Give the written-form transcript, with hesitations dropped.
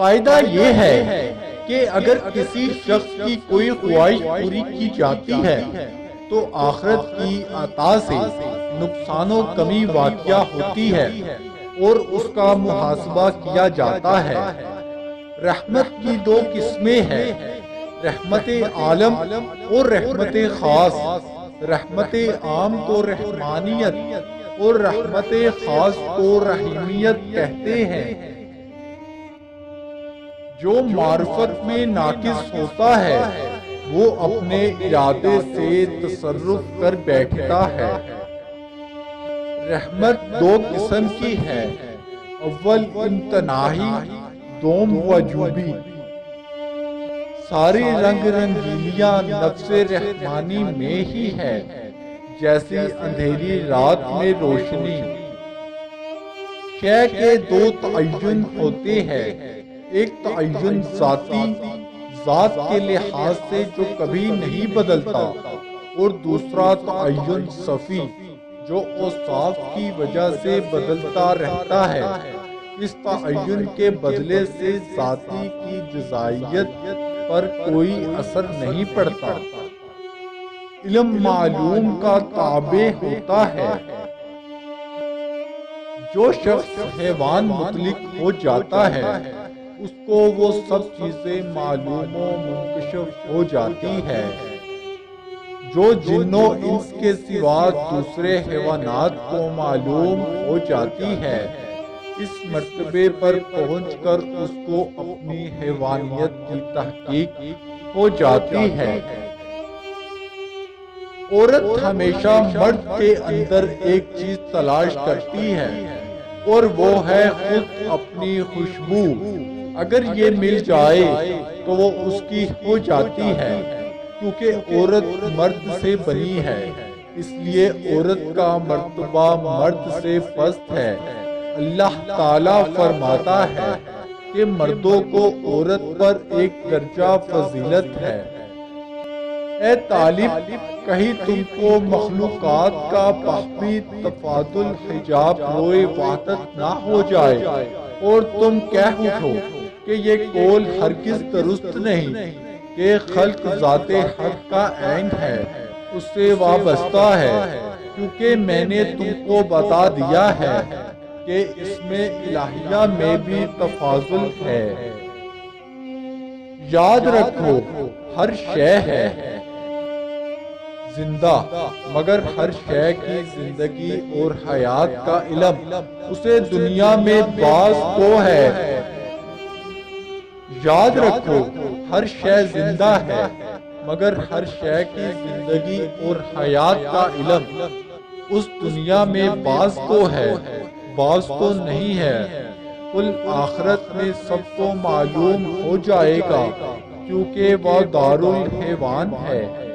قاعدہ یہ ہے کہ اگر کسی شخص کی کوئی خواہش پوری کی جاتی ہے تو آخرت کی عطا سے نقصان و کمی واقع ہوتی ہے اور اس کا محاسبہ کیا جاتا ہے۔ رحمت کی دو قسمیں ہیں، رحمت عالم اور رحمت خاص۔ رحمت عام کو رحمانیت اور رحمت خاص کو رحیمیت کہتے ہیں۔ جو معرفت میں ناقص ہوتا ہے وہ اپنے ارادے سے تصرف کر بیٹھتا ہے۔ رحمت دو قسم کی ہے، اول امتناعی، دوم وجوبی۔ ساری رنگ رنگیلیاں نفس رحمانی میں ہی ہے، جیسی اندھیری رات میں روشنی۔ شے کے دو تعین ہوتے ہیں، ایک تعین ذاتی، ذات کے لحاظ سے جو کبھی نہیں بدلتا، اور دوسرا تعین صفی، جو اوصاف کی وجہ سے بدلتا رہتا ہے۔ اس تعین کے بدلے سے ذاتی کی جزائیت پر کوئی اثر نہیں پڑتا۔ علم معلوم کا تابع ہوتا ہے۔ جو شخص حیوان مطلق ہو جاتا ہے اس کو وہ سب چیزیں معلوم و منکشف ہو جاتی ہے جو جن و انس کے سوا دوسرے حیوانات کو معلوم ہو جاتی ہے۔ اس مرتبے پر پہنچ کر اس کو اپنی حیوانیت کی تحقیق ہو جاتی ہے۔ عورت ہمیشہ مرد کے اندر ایک چیز تلاش کرتی ہے اور وہ ہے خود اپنی خوشبو۔ اگر یہ مل جائے تو وہ اس کی ہو جاتی ہے، کیونکہ عورت مرد سے بنی ہے، اس لیے عورت کا مرتبہ مرد سے پست ہے۔ اللہ تعالیٰ فرماتا ہے کہ مردوں کو عورت پر ایک درجہ فضیلت ہے۔ اے طالب، کہیں تم کو مخلوقات کا باہمی تفاضل حجاب روئے وحدت نہ ہو جائے اور تم کہہ اٹھو کہ یہ قول ہرگز درست نہیں کہ خلق ذات حق کا عین ہے، اس سے وابستہ ہے، کیونکہ میں نے تم کو بتا دیا ہے کہ اس میں الہیہ میں بھی تفاضل ہے۔ یاد رکھو، ہر شے ہے زندہ، مگر ہر شے کی زندگی اور حیات کا علم اسے دنیا میں بعض کو ہے۔ یاد رکھو، ہر شے زندہ ہے، مگر ہر شے کی زندگی اور حیات کا علم اس دنیا میں بعض کو ہے، بعض کو نہیں ہے۔ کل آخرت میں سب کو معلوم ہو جائے گا، کیونکہ وہ دارالحیوان ہے۔